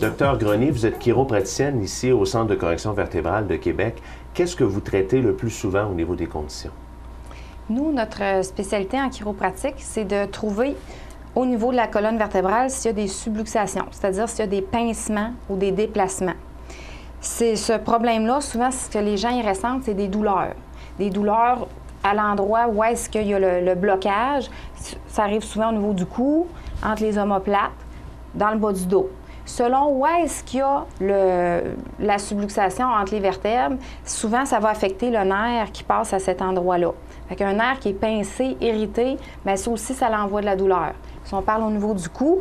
Docteur Grenier, vous êtes chiropraticienne ici au Centre de correction vertébrale de Québec. Qu'est-ce que vous traitez le plus souvent au niveau des conditions? Nous, notre spécialité en chiropratique, c'est de trouver au niveau de la colonne vertébrale s'il y a des subluxations, c'est-à-dire s'il y a des pincements ou des déplacements. C'est ce problème-là, souvent, ce que les gens y ressentent, c'est des douleurs. Des douleurs à l'endroit où est-ce qu'il y a le blocage. Ça arrive souvent au niveau du cou, entre les omoplates, dans le bas du dos. Selon où est-ce qu'il y a la subluxation entre les vertèbres, souvent, ça va affecter le nerf qui passe à cet endroit-là. Fait qu'un nerf qui est pincé, irrité, bien ça aussi, ça l'envoie de la douleur. Si on parle au niveau du cou,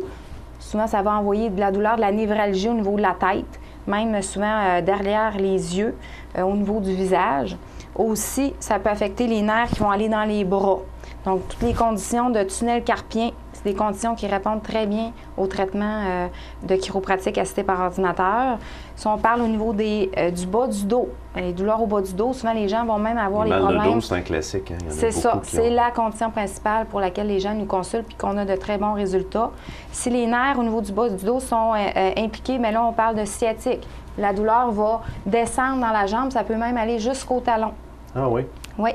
souvent, ça va envoyer de la douleur, de la névralgie au niveau de la tête, même souvent derrière les yeux, au niveau du visage. Aussi, ça peut affecter les nerfs qui vont aller dans les bras. Donc, toutes les conditions de tunnel carpien, c'est des conditions qui répondent très bien au traitement de chiropratique assisté par ordinateur. Si on parle au niveau du bas du dos, les douleurs au bas du dos, souvent les gens vont même avoir les problèmes. Le mal de dos, c'est un classique. Hein? C'est ça. C'est la condition principale pour laquelle les gens nous consultent puis qu'on a de très bons résultats. Si les nerfs au niveau du bas du dos sont impliqués, mais là, on parle de sciatique. La douleur va descendre dans la jambe, ça peut même aller jusqu'au talon. Ah oui? Oui.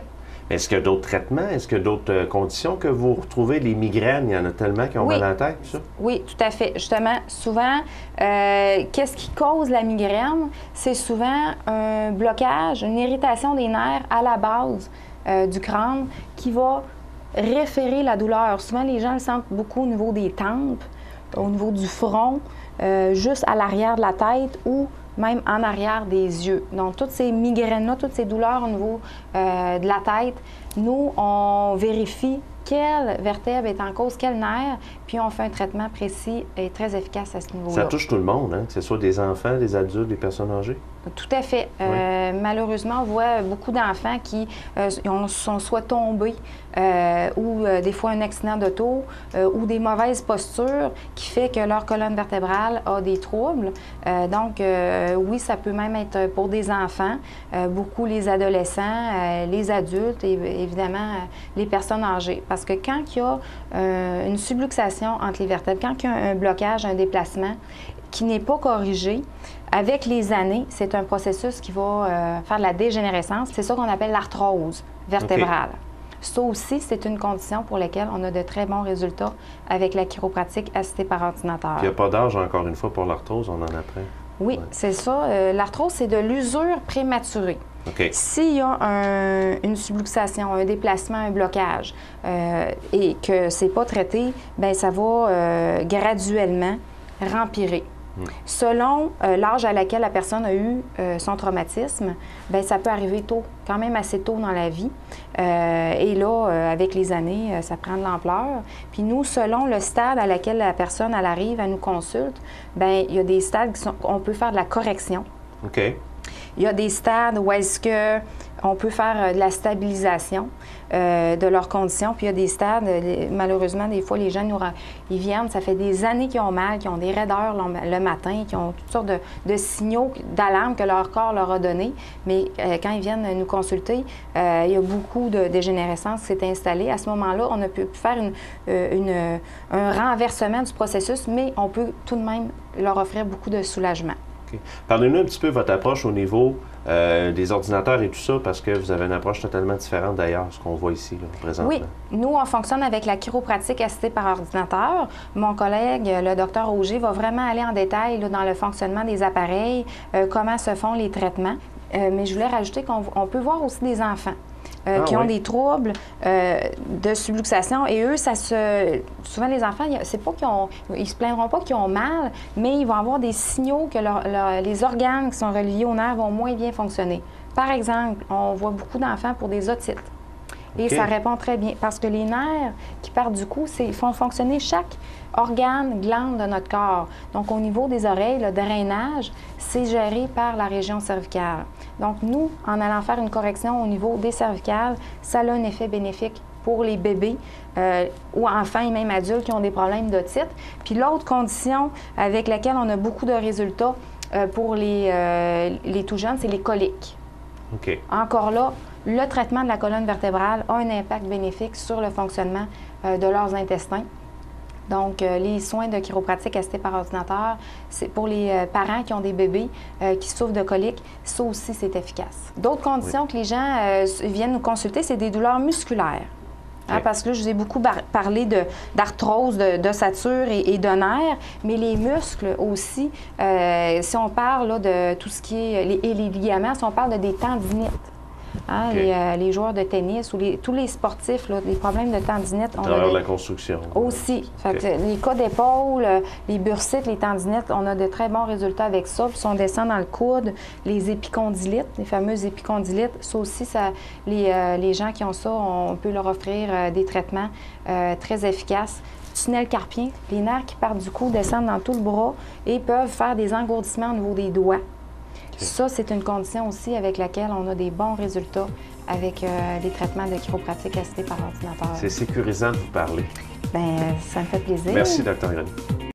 Est-ce qu'il y a d'autres traitements? Est-ce qu'il y a d'autres conditions que vous retrouvez? Les migraines, il y en a tellement qui ont mal à la tête, ça? Oui, tout à fait. Justement, souvent, qu'est-ce qui cause la migraine? C'est souvent un blocage, une irritation des nerfs à la base du crâne qui va référer la douleur. Souvent, les gens le sentent beaucoup au niveau des tempes, au niveau du front, juste à l'arrière de la tête ou même en arrière des yeux. Donc, toutes ces migraines-là, toutes ces douleurs au niveau de la tête, nous, on vérifie quelle vertèbre est en cause, quel nerf, puis on fait un traitement précis et très efficace à ce niveau-là. Ça touche tout le monde, hein? Que ce soit des enfants, des adultes, des personnes âgées? Tout à fait. Oui. Malheureusement, on voit beaucoup d'enfants qui sont soit tombés ou des fois un accident d'auto ou des mauvaises postures qui fait que leur colonne vertébrale a des troubles. Donc, oui, ça peut même être pour des enfants, beaucoup les adolescents, les adultes et évidemment les personnes âgées. Parce que quand il y a une subluxation entre les vertèbres, quand il y a un blocage, un déplacement qui n'est pas corrigé, avec les années, c'est un processus qui va faire de la dégénérescence. C'est ça qu'on appelle l'arthrose vertébrale. Okay. Ça aussi, c'est une condition pour laquelle on a de très bons résultats avec la chiropratique assistée par ordinateur. Il n'y a pas d'âge, encore une fois, pour l'arthrose, on en apprend. Oui, c'est ça. L'arthrose, c'est de l'usure prématurée. Okay. S'il y a une subluxation, un déplacement, un blocage et que c'est pas traité, bien, ça va graduellement rempirer. Selon l'âge à laquelle la personne a eu son traumatisme, bien, ça peut arriver tôt, quand même assez tôt dans la vie. Et là, avec les années, ça prend de l'ampleur. Puis nous, selon le stade à laquelle la personne elle arrive, elle nous consulte, bien, il y a des stades on peut faire de la correction. OK. Il y a des stades où est-ce qu'on peut faire de la stabilisation de leurs conditions. Puis il y a des stades, malheureusement, des fois, les gens ils viennent, ça fait des années qu'ils ont mal, qu'ils ont des raideurs le matin, qu'ils ont toutes sortes de signaux d'alarme que leur corps leur a donné. Mais quand ils viennent nous consulter, il y a beaucoup de dégénérescence qui s'est installée. À ce moment-là, on a pu faire un renversement du processus, mais on peut tout de même leur offrir beaucoup de soulagement. Okay. Parlez-nous un petit peu de votre approche au niveau des ordinateurs et tout ça, parce que vous avez une approche totalement différente d'ailleurs, ce qu'on voit ici, là, présentement. Oui, nous, on fonctionne avec la chiropratique assistée par ordinateur. Mon collègue, le Dr Auger, va vraiment aller en détail là, dans le fonctionnement des appareils, comment se font les traitements. Mais je voulais rajouter qu'on peut voir aussi des enfants. Qui ont des troubles de subluxation. Et eux, souvent, les enfants, c'est pas ils se plaindront pas qu'ils ont mal, mais ils vont avoir des signaux que les organes qui sont reliés aux nerfs vont moins bien fonctionner. Par exemple, on voit beaucoup d'enfants pour des otites. Et ça répond très bien. Parce que les nerfs qui partent du cou, ils font fonctionner chaque organe, glande de notre corps. Donc, au niveau des oreilles, le drainage, c'est géré par la région cervicale. Donc, nous, en allant faire une correction au niveau des cervicales, ça a un effet bénéfique pour les bébés ou enfants et même adultes qui ont des problèmes d'otite. Puis l'autre condition avec laquelle on a beaucoup de résultats pour les tout jeunes, c'est les coliques. Okay. Encore là, le traitement de la colonne vertébrale a un impact bénéfique sur le fonctionnement de leurs intestins. Donc, les soins de chiropratique assistés par ordinateur, c'est pour les parents qui ont des bébés qui souffrent de coliques, ça aussi, c'est efficace. D'autres conditions que les gens viennent nous consulter, c'est des douleurs musculaires. Hein, parce que là, je vous ai beaucoup parlé d'arthrose, d'ossature et de nerfs, mais les muscles aussi, si on parle là, de tout ce qui est les ligaments, si on parle de des tendinites. Hein, les joueurs de tennis ou tous les sportifs, là, des problèmes de tendinite. À travers la construction. Aussi. Fait que les cas d'épaule, les bursites, les tendinites, on a de très bons résultats avec ça. Puis si on descend dans le coude, les épicondylites, les fameuses épicondylites, ça aussi, les gens qui ont ça, on peut leur offrir des traitements très efficaces. Tunnel carpien, les nerfs qui partent du cou descendent dans tout le bras et peuvent faire des engourdissements au niveau des doigts. Ça, c'est une condition aussi avec laquelle on a des bons résultats avec les traitements de chiropratique assistés par ordinateur. C'est sécurisant de vous parler. Bien, ça me fait plaisir. Merci, Dr. Grenier.